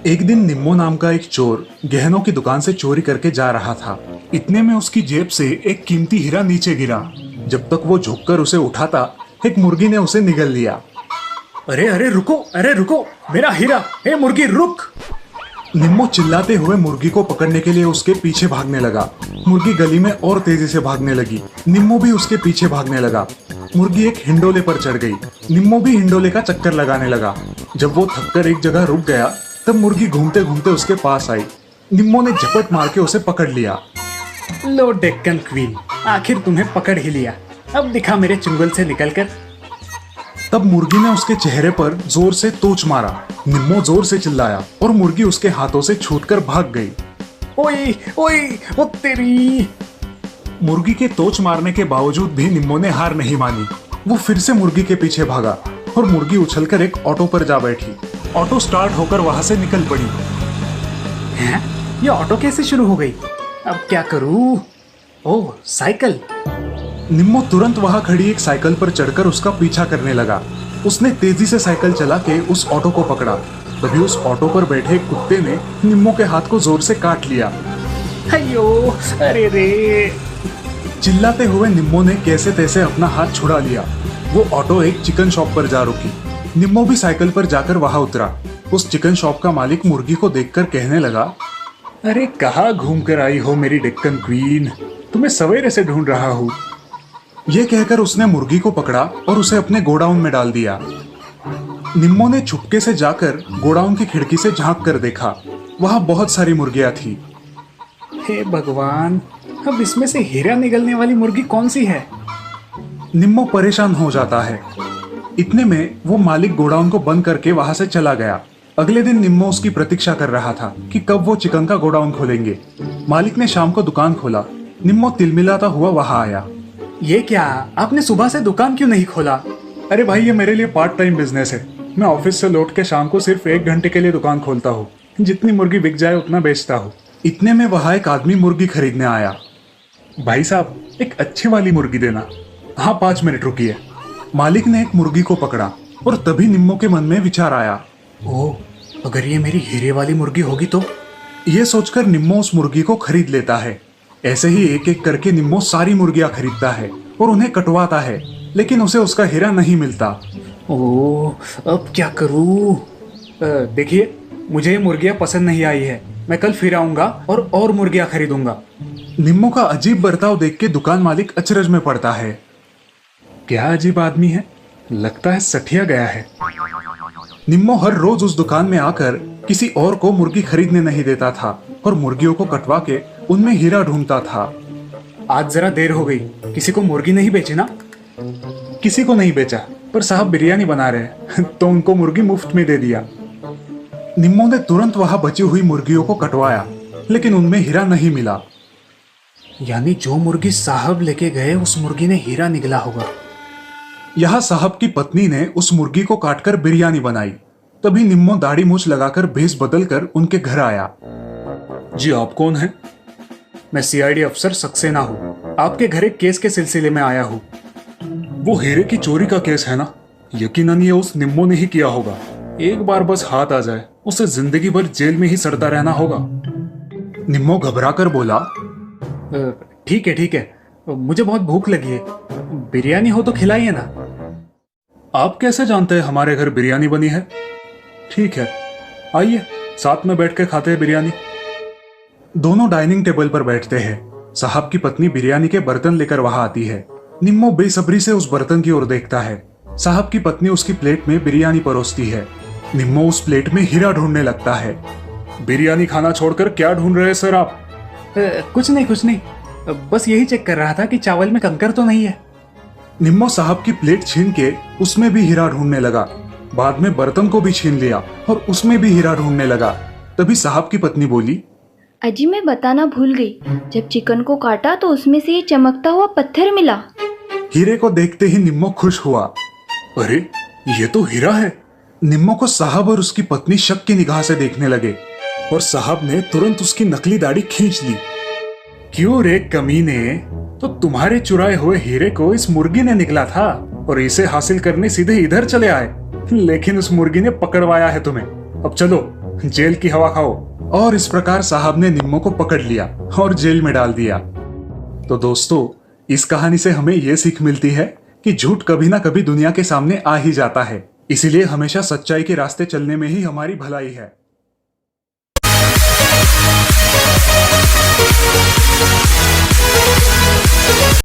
एक दिन निम्मो नाम का एक चोर गहनों की दुकान से चोरी करके जा रहा था। इतने में उसकी जेब से एक कीमती हीरा नीचे गिरा। जब तक वो झुककर उसे उठाता, एक मुर्गी ने उसे निगल लिया। अरे रुको, मेरा हीरा! हे मुर्गी, रुक! निम्मो चिल्लाते हुए मुर्गी को पकड़ने के लिए उसके पीछे भागने लगा। मुर्गी गली में और तेजी से भागने लगी। निम्मो भी उसके पीछे भागने लगा। मुर्गी एक हिंडोले पर चढ़ गई। निम्मो भी हिंडोले का चक्कर लगाने लगा। जब वो थककर एक जगह रुक गया, तब मुर्गी घूमते घूमते उसके पास आई। निम्मो ने झपट मार के उसे पकड़ लिया। लो डेक्कन क्वीन, आखिर तुम्हें पकड़ ही लिया। अब दिखा मेरे चुंगल से निकलकर। तब मुर्गी ने उसके चेहरे पर जोर से तोच मारा। निम्मो जोर से चिल्लाया और मुर्गी उसके हाथों से छूटकर भाग गई। ओए ओए, ओ तेरी! मुर्गी के तोच मारने के बावजूद भी निम्मो ने हार नहीं मानी। वो फिर से मुर्गी के पीछे भागा और मुर्गी उछलकर एक ऑटो पर जा बैठी। ऑटो स्टार्ट होकर वहां से निकल पड़ी। हैं? ये ऑटो कैसे शुरू हो गई? अब क्या करूं? ओह, साइकिल! निम्मो तुरंत वहां खड़ी एक साइकिल पर चढ़कर उसका पीछा करने लगा। उसने तेजी से साइकिल चला के उस ऑटो को पकड़ा। तभी उस ऑटो पर बैठे एक कुत्ते ने निम्मो के हाथ को जोर से काट लिया। अयो, अरे रे! चिल्लाते हुए निम्मो ने कैसे तैसे अपना हाथ छुड़ा लिया। वो ऑटो एक चिकन शॉप पर जा रुकी। निम्मो भी साइकिल पर जाकर वहां उतरा। उस चिकन शॉप का मालिक मुर्गी को देखकर कहने लगा, अरे कहाँ घूम कर आई हो मेरी डेक्कन क्वीन? तुम्हें सवेरे से ढूंढ रहा हूँ। ये कहकर उसने मुर्गी को पकड़ा और उसे अपने गोडाउन में डाल दिया। निम्मो ने छुपके से जाकर गोडाउन की खिड़की से झांक कर देखा। वहां बहुत सारी मुर्गियां थी। हे भगवान, अब इसमें से हीरा निकलने वाली मुर्गी कौन सी है? निम्मो परेशान हो जाता है। इतने में वो मालिक गोडाउन को बंद करके वहां से चला गया। अगले दिन निम्मो उसकी प्रतीक्षा कर रहा था कि कब वो चिकन का गोडाउन खोलेंगे। मालिक ने शाम को दुकान खोला। निम्मो तिलमिलाता हुआ वहां आया। ये क्या, आपने सुबह से दुकान क्यों नहीं खोला? अरे भाई, ये मेरे लिए पार्ट टाइम बिजनेस है। मैं ऑफिस से लौट के शाम को सिर्फ 1 घंटे के लिए दुकान खोलता हूँ। जितनी मुर्गी बिक जाए उतना बेचता हूँ। इतने में वहां एक आदमी मुर्गी खरीदने आया। भाई साहब, एक अच्छी वाली मुर्गी देना। हाँ, 5 मिनट रुकिए। मालिक ने एक मुर्गी को पकड़ा और तभी निम्मो के मन में विचार आया। ओह, अगर ये मेरी हीरे वाली मुर्गी होगी तो? ये सोचकर निम्मो उस मुर्गी को खरीद लेता है। ऐसे ही एक एक करके निम्मो सारी मुर्गियां खरीदता है और उन्हें कटवाता है, लेकिन उसे उसका हीरा नहीं मिलता। ओह, अब क्या करूं? देखिए, मुझे ये मुर्गियां पसंद नहीं आई है। मैं कल फिर आऊंगा और मुर्गियां खरीदूंगा। निम्मो का अजीब बर्ताव देख के दुकान मालिक अचरज में पड़ता है। क्या अजीब आदमी है, लगता है सठिया गया है। निम्मो हर रोज उस दुकान में आकर किसी और को मुर्गी खरीदने नहीं देता था और मुर्गियों को कटवा के उनमें हीरा ढूंढता था। आज जरा देर हो गई, किसी को मुर्गी नहीं बेची ना? किसी को नहीं बेचा, पर साहब बिरयानी बना रहे हैं तो उनको मुर्गी मुफ्त में दे दिया। निम्मो ने तुरंत वहां बची हुई मुर्गियों को कटवाया, लेकिन उनमें हीरा नहीं मिला। यानी जो मुर्गी साहब लेके गए, उस मुर्गी ने हीरा निगला होगा। यहाँ साहब की पत्नी ने उस मुर्गी को काटकर बिरयानी बनाई। तभी निम्मो दाढ़ी मूछ लगाकर भेष बदलकर उनके घर आया। जी, आप कौन हैं? मैं सीआईडी अफसर सक्सेना हूँ। आपके घर एक केस के सिलसिले में आया हूँ। वो हीरे की चोरी का केस है ना? यकीनन ये उस निम्मो ने ही किया होगा। एक बार बस हाथ आ जाए, उसे जिंदगी भर जेल में ही सड़ता रहना होगा। निम्मो घबराकर बोला, ठीक है, मुझे बहुत भूख लगी है। बिरयानी हो तो खिलाइए ना। आप कैसे जानते हैं हमारे घर बिरयानी बनी है? ठीक है, आइए साथ में बैठ के खाते हैं बिरयानी। दोनों डाइनिंग टेबल पर बैठते हैं। साहब की पत्नी बिरयानी के बर्तन लेकर वहां आती है। निम्मो बेसब्री से उस बर्तन की ओर देखता है। साहब की पत्नी उसकी प्लेट में बिरयानी परोसती है। निम्मो उस प्लेट में हीरा ढूंढने लगता है। बिरयानी खाना छोड़कर क्या ढूंढ रहे हैं सर आप? कुछ नहीं, बस यही चेक कर रहा था कि चावल में कंकर तो नहीं है। निम्मो साहब की प्लेट छीन के उसमें भी हीरा ढूंढने लगा। बाद में बर्तन को भी छीन लिया और उसमें भी हीरा ढूंढने लगा। तभी साहब की पत्नी बोली, अजी मैं बताना भूल गई, जब चिकन को काटा तो उसमें से ये चमकता हुआ पत्थर मिला। हीरे को देखते ही निम्मो खुश हुआ। अरे, ये तो हीरा है। निम्मो को साहब और उसकी पत्नी शक की निगाह से देखने लगे और साहब ने तुरंत उसकी नकली दाढ़ी खींच ली। क्यों रे कमीने, तो तुम्हारे चुराए हुए हीरे को इस मुर्गी ने निकला था और इसे हासिल करने सीधे इधर चले आए, लेकिन उस मुर्गी ने पकड़वाया है तुम्हें। अब चलो, जेल की हवा खाओ। और इस प्रकार साहब ने निम्मो को पकड़ लिया और जेल में डाल दिया। तो दोस्तों, इस कहानी से हमें यह सीख मिलती है कि झूठ कभी ना कभी दुनिया के सामने आ ही जाता है। इसीलिए हमेशा सच्चाई के रास्ते चलने में ही हमारी भलाई है।